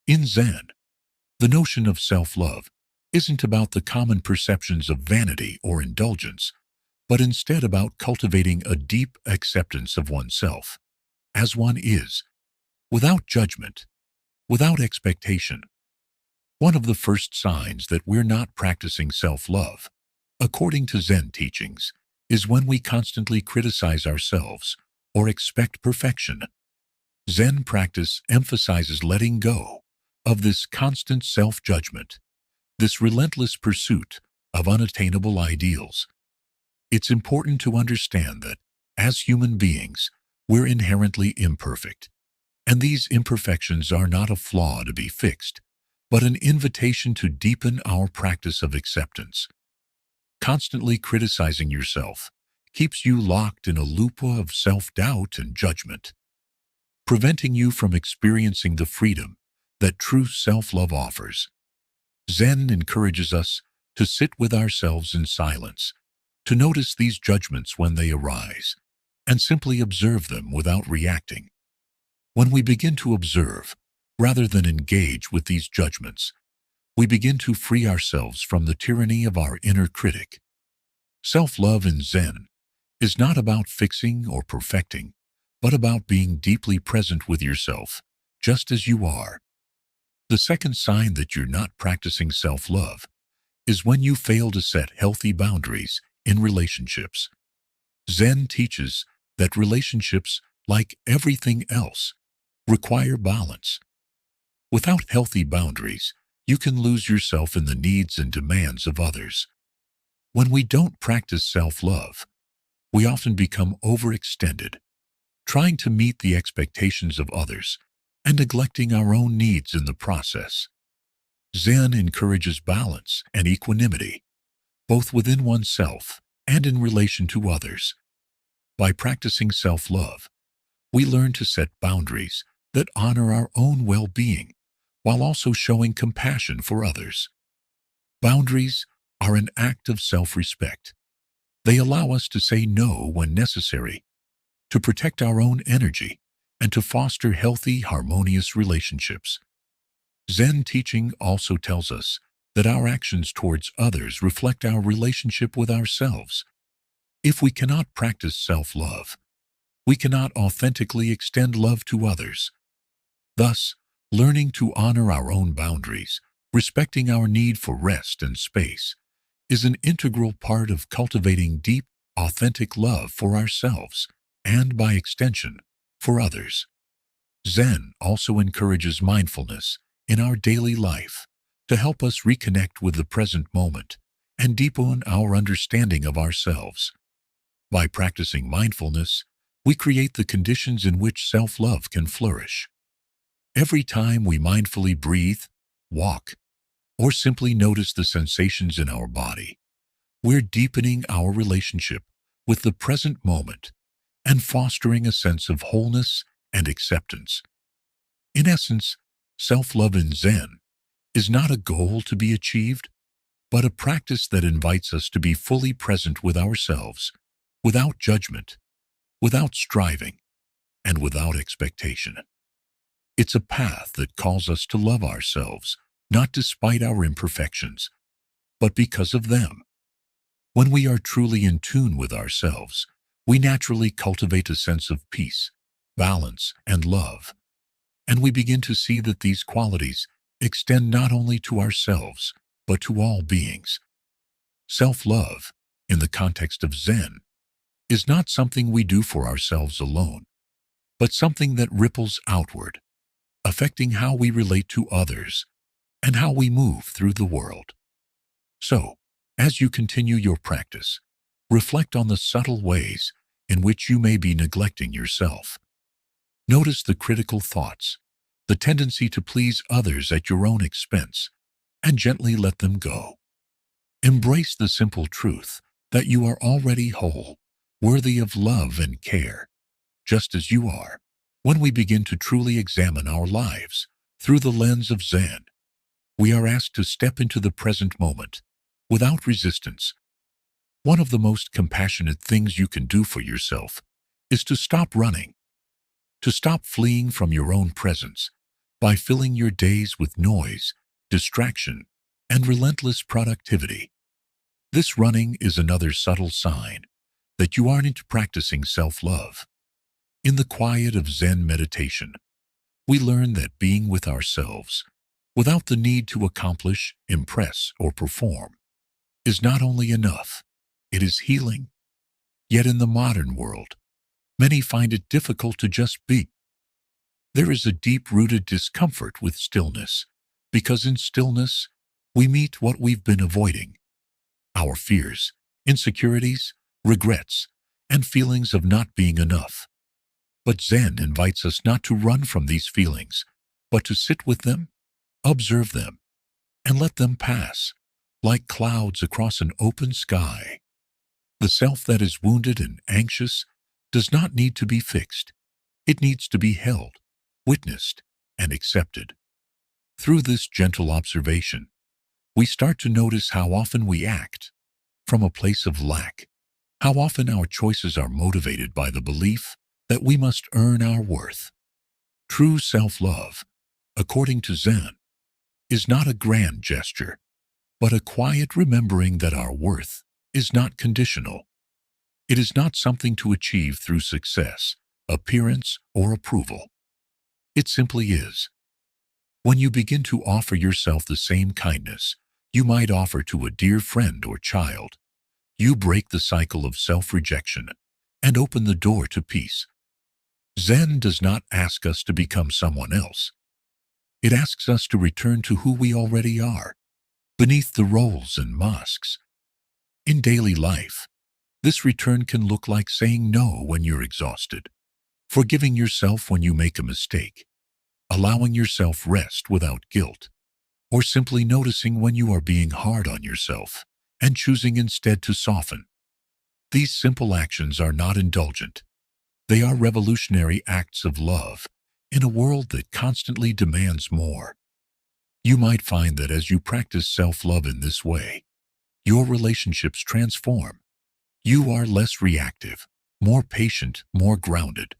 In Zen, the notion of self-love isn't about the common perceptions of vanity or indulgence, but instead about cultivating a deep acceptance of oneself, as one is, without judgment, without expectation. One of the first signs that we're not practicing self-love, according to Zen teachings, is when we constantly criticize ourselves or expect perfection. Zen practice emphasizes letting go of this constant self-judgment, this relentless pursuit of unattainable ideals. It's important to understand that, as human beings, we're inherently imperfect, and these imperfections are not a flaw to be fixed, but an invitation to deepen our practice of acceptance. Constantly criticizing yourself keeps you locked in a loop of self-doubt and judgment, preventing you from experiencing the freedom that true self-love offers. Zen encourages us to sit with ourselves in silence, to notice these judgments when they arise, and simply observe them without reacting. When we begin to observe, rather than engage with these judgments, we begin to free ourselves from the tyranny of our inner critic. Self-love in Zen is not about fixing or perfecting, but about being deeply present with yourself, just as you are. The second sign that you're not practicing self-love is when you fail to set healthy boundaries in relationships. Zen teaches that relationships, like everything else, require balance. Without healthy boundaries, you can lose yourself in the needs and demands of others. When we don't practice self-love, we often become overextended, trying to meet the expectations of others and neglecting our own needs in the process. Zen encourages balance and equanimity, both within oneself and in relation to others. By practicing self-love, we learn to set boundaries that honor our own well-being while also showing compassion for others. Boundaries are an act of self-respect. They allow us to say no when necessary, to protect our own energy, and to foster healthy, harmonious relationships. Zen teaching also tells us that our actions towards others reflect our relationship with ourselves. If we cannot practice self-love, we cannot authentically extend love to others. Thus, learning to honor our own boundaries, respecting our need for rest and space, is an integral part of cultivating deep, authentic love for ourselves and, by extension, for others. Zen also encourages mindfulness in our daily life to help us reconnect with the present moment and deepen our understanding of ourselves. By practicing mindfulness, we create the conditions in which self-love can flourish. Every time we mindfully breathe, walk, or simply notice the sensations in our body, we're deepening our relationship with the present moment and fostering a sense of wholeness and acceptance. In essence, self-love in Zen is not a goal to be achieved, but a practice that invites us to be fully present with ourselves, without judgment, without striving, and without expectation. It's a path that calls us to love ourselves, not despite our imperfections, but because of them. When we are truly in tune with ourselves, we naturally cultivate a sense of peace, balance, and love, and we begin to see that these qualities extend not only to ourselves, but to all beings. Self-love, in the context of Zen, is not something we do for ourselves alone, but something that ripples outward, affecting how we relate to others and how we move through the world. So, as you continue your practice, reflect on the subtle ways in which you may be neglecting yourself. Notice the critical thoughts, the tendency to please others at your own expense, and gently let them go. Embrace the simple truth that you are already whole, worthy of love and care, just as you are. When we begin to truly examine our lives through the lens of Zen, we are asked to step into the present moment without resistance. One of the most compassionate things you can do for yourself is to stop running, to stop fleeing from your own presence, by filling your days with noise, distraction, and relentless productivity. This running is another subtle sign that you aren't practicing self-love. In the quiet of Zen meditation, we learn that being with ourselves, without the need to accomplish, impress, or perform, is not only enough, it is healing. Yet in the modern world, many find it difficult to just be. There is a deep-rooted discomfort with stillness, because in stillness, we meet what we've been avoiding: our fears, insecurities, regrets, and feelings of not being enough. But Zen invites us not to run from these feelings, but to sit with them, observe them, and let them pass, like clouds across an open sky. The self that is wounded and anxious does not need to be fixed. It needs to be held, witnessed, and accepted. Through this gentle observation, we start to notice how often we act from a place of lack, how often our choices are motivated by the belief that we must earn our worth. True self-love, according to Zen, is not a grand gesture, but a quiet remembering that our worth is not conditional. It is not something to achieve through success, appearance, or approval. It simply is. When you begin to offer yourself the same kindness you might offer to a dear friend or child, you break the cycle of self-rejection and open the door to peace. Zen does not ask us to become someone else. It asks us to return to who we already are, beneath the roles and masks. In daily life, this return can look like saying no when you're exhausted, forgiving yourself when you make a mistake, allowing yourself rest without guilt, or simply noticing when you are being hard on yourself and choosing instead to soften. These simple actions are not indulgent. They are revolutionary acts of love in a world that constantly demands more. You might find that as you practice self-love in this way, your relationships transform. You are less reactive, more patient, more grounded.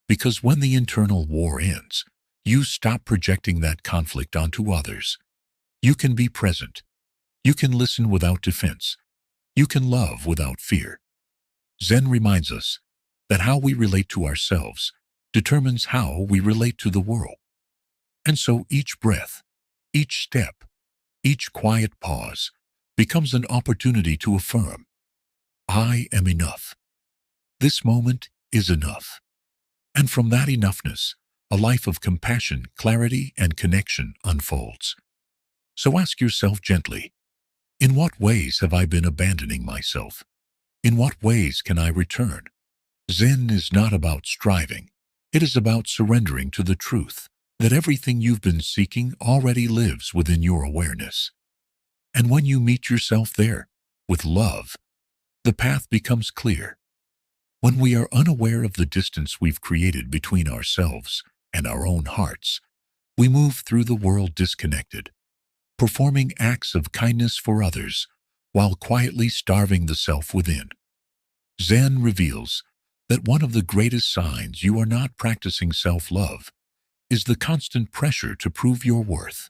Because when the internal war ends, you stop projecting that conflict onto others. You can be present. You can listen without defense. You can love without fear. Zen reminds us that how we relate to ourselves determines how we relate to the world. And so each breath, each step, each quiet pause becomes an opportunity to affirm, I am enough. This moment is enough. And from that enoughness, a life of compassion, clarity, and connection unfolds. So ask yourself gently, in what ways have I been abandoning myself? In what ways can I return? Zen is not about striving. It is about surrendering to the truth that everything you've been seeking already lives within your awareness. And when you meet yourself there, with love, the path becomes clear. When we are unaware of the distance we've created between ourselves and our own hearts, we move through the world disconnected, performing acts of kindness for others while quietly starving the self within. Zen reveals that one of the greatest signs you are not practicing self-love is the constant pressure to prove your worth.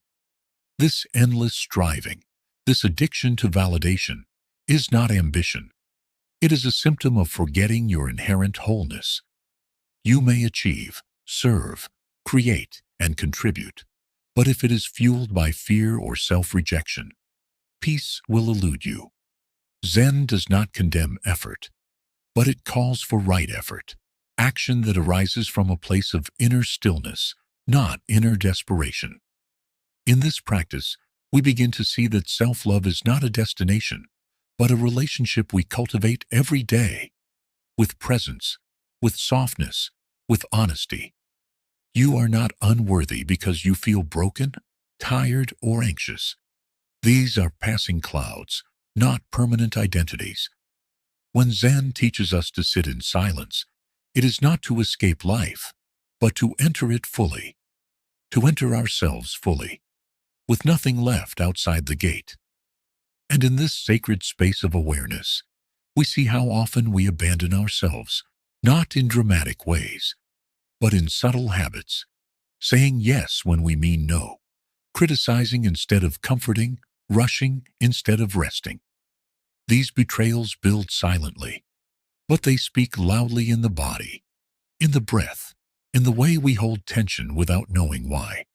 This endless striving, this addiction to validation, is not ambition. It is a symptom of forgetting your inherent wholeness. You may achieve, serve, create, and contribute, but if it is fueled by fear or self-rejection, peace will elude you. Zen does not condemn effort, but it calls for right effort, action that arises from a place of inner stillness, not inner desperation. In this practice, we begin to see that self-love is not a destination, but a relationship we cultivate every day, with presence, with softness, with honesty. You are not unworthy because you feel broken, tired, or anxious. These are passing clouds, not permanent identities. When Zen teaches us to sit in silence, it is not to escape life, but to enter it fully, to enter ourselves fully, with nothing left outside the gate. And in this sacred space of awareness, we see how often we abandon ourselves, not in dramatic ways, but in subtle habits, saying yes when we mean no, criticizing instead of comforting, rushing instead of resting. These betrayals build silently, but they speak loudly in the body, in the breath, in the way we hold tension without knowing why.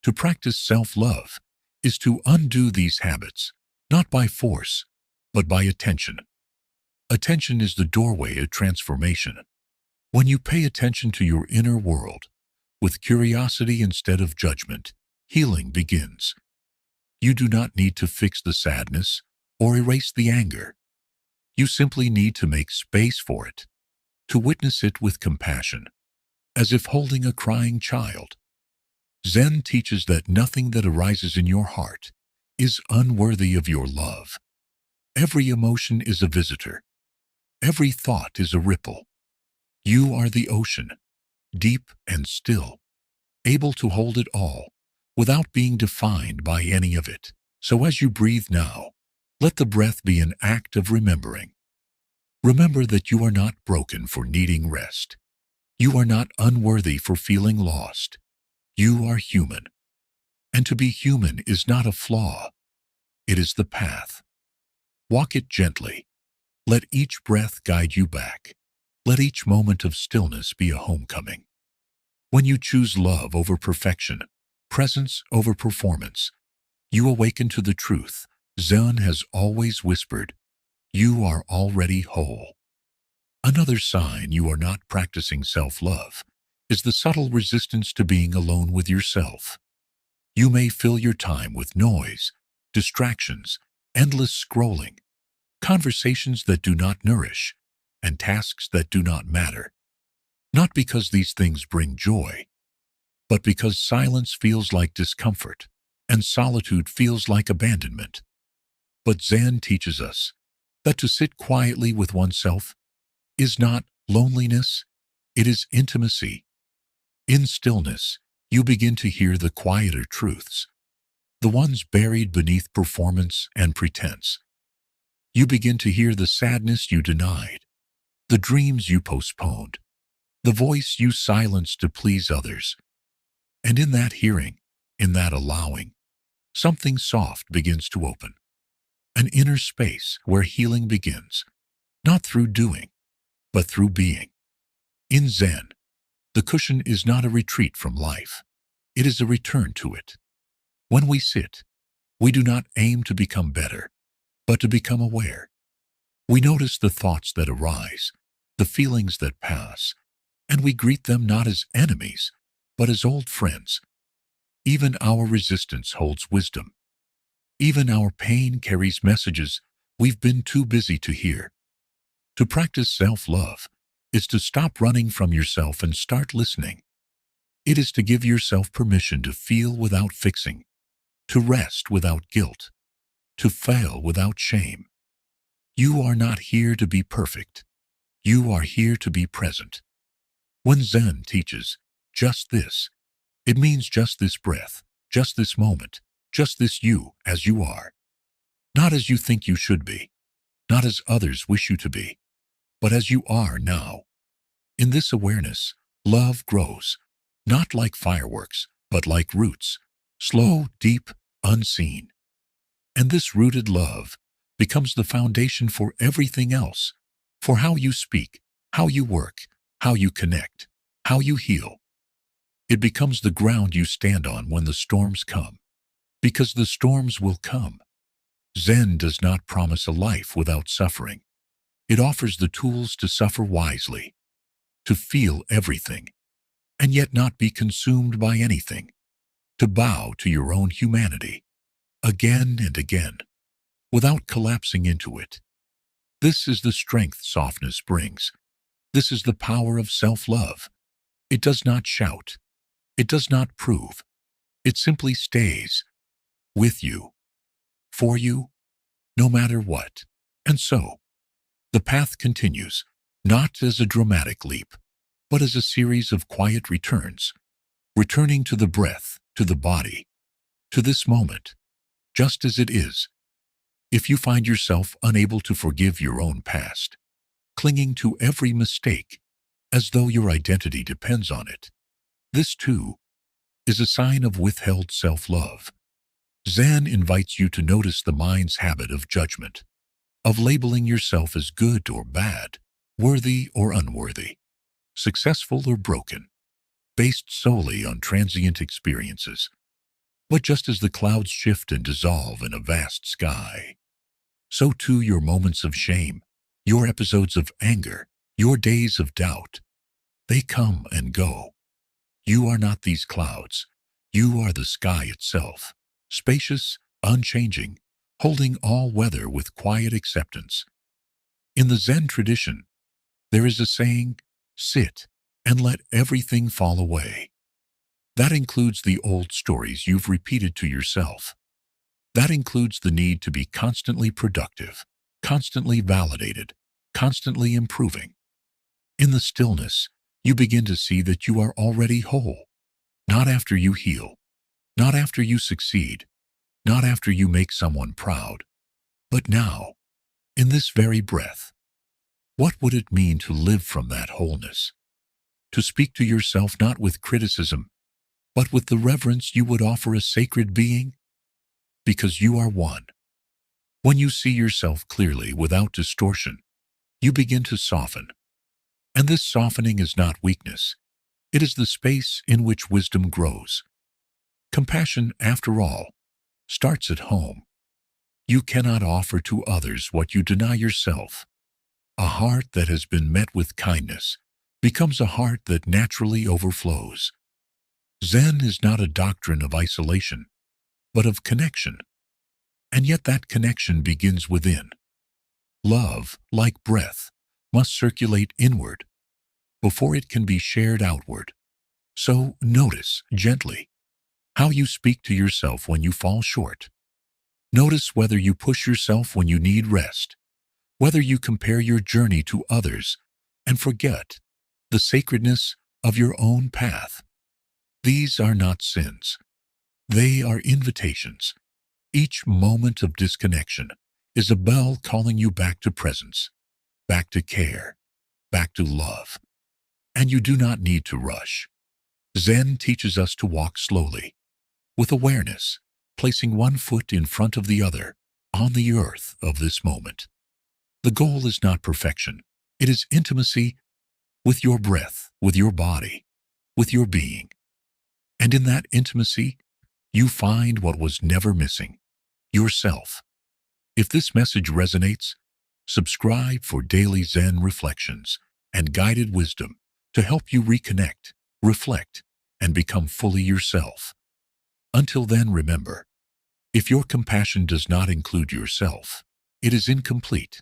To practice self-love is to undo these habits, not by force, but by attention. Attention is the doorway to transformation. When you pay attention to your inner world, with curiosity instead of judgment, healing begins. You do not need to fix the sadness or erase the anger. You simply need to make space for it, to witness it with compassion, as if holding a crying child. Zen teaches that nothing that arises in your heart is unworthy of your love. Every emotion is a visitor. Every thought is a ripple. You are the ocean, deep and still, able to hold it all without being defined by any of it. So as you breathe now, let the breath be an act of remembering. Remember that you are not broken for needing rest. You are not unworthy for feeling lost. You are human. And to be human is not a flaw. It is the path. Walk it gently. Let each breath guide you back. Let each moment of stillness be a homecoming. When you choose love over perfection, presence over performance, you awaken to the truth Zen has always whispered. You are already whole. Another sign you are not practicing self-love is the subtle resistance to being alone with yourself. You may fill your time with noise, distractions, endless scrolling, conversations that do not nourish, and tasks that do not matter. Not because these things bring joy, but because silence feels like discomfort and solitude feels like abandonment. But Zen teaches us that to sit quietly with oneself is not loneliness, it is intimacy. In stillness, you begin to hear the quieter truths, the ones buried beneath performance and pretense. You begin to hear the sadness you denied, the dreams you postponed, the voice you silenced to please others. And in that hearing, in that allowing, something soft begins to open. An inner space where healing begins, not through doing, but through being. In Zen, the cushion is not a retreat from life. It is a return to it. When we sit, we do not aim to become better, but to become aware. We notice the thoughts that arise, the feelings that pass, and we greet them not as enemies, but as old friends. Even our resistance holds wisdom. Even our pain carries messages we've been too busy to hear. To practice self-love is to stop running from yourself and start listening. It is to give yourself permission to feel without fixing, to rest without guilt, to fail without shame. You are not here to be perfect. You are here to be present. When Zen teaches just this, it means just this breath, just this moment, just this you as you are. Not as you think you should be, not as others wish you to be, but as you are now. In this awareness, love grows, not like fireworks, but like roots, slow, deep, unseen. And this rooted love becomes the foundation for everything else, for how you speak, how you work, how you connect, how you heal. It becomes the ground you stand on when the storms come, because the storms will come. Zen does not promise a life without suffering. It offers the tools to suffer wisely, to feel everything, and yet not be consumed by anything, to bow to your own humanity, again and again, without collapsing into it. This is the strength softness brings. This is the power of self-love. It does not shout. It does not prove. It simply stays with you, for you, no matter what. And so, the path continues, not as a dramatic leap, but as a series of quiet returns, returning to the breath, to the body, to this moment, just as it is. If you find yourself unable to forgive your own past, clinging to every mistake, as though your identity depends on it, this too is a sign of withheld self-love. Zen invites you to notice the mind's habit of judgment, of labeling yourself as good or bad, worthy or unworthy, successful or broken, based solely on transient experiences. But just as the clouds shift and dissolve in a vast sky, so too your moments of shame, your episodes of anger, your days of doubt, they come and go. You are not these clouds. You are the sky itself, spacious, unchanging, holding all weather with quiet acceptance. In the Zen tradition, there is a saying, sit and let everything fall away. That includes the old stories you've repeated to yourself. That includes the need to be constantly productive, constantly validated, constantly improving. In the stillness, you begin to see that you are already whole, not after you heal, not after you succeed, not after you make someone proud, but now, in this very breath. What would it mean to live from that wholeness? To speak to yourself not with criticism, but with the reverence you would offer a sacred being? Because you are one. When you see yourself clearly without distortion, you begin to soften. And this softening is not weakness. It is the space in which wisdom grows. Compassion, after all, starts at home. You cannot offer to others what you deny yourself. A heart that has been met with kindness becomes a heart that naturally overflows. Zen is not a doctrine of isolation, but of connection. And yet that connection begins within. Love, like breath, must circulate inward before it can be shared outward. So notice, gently, how you speak to yourself when you fall short. Notice whether you push yourself when you need rest, whether you compare your journey to others and forget the sacredness of your own path. These are not sins. They are invitations. Each moment of disconnection is a bell calling you back to presence, back to care, back to love. And you do not need to rush. Zen teaches us to walk slowly, with awareness, placing one foot in front of the other on the earth of this moment. The goal is not perfection. It is intimacy with your breath, with your body, with your being. And in that intimacy, you find what was never missing, yourself. If this message resonates, subscribe for daily Zen reflections and guided wisdom to help you reconnect, reflect, and become fully yourself. Until then, remember, if your compassion does not include yourself, it is incomplete.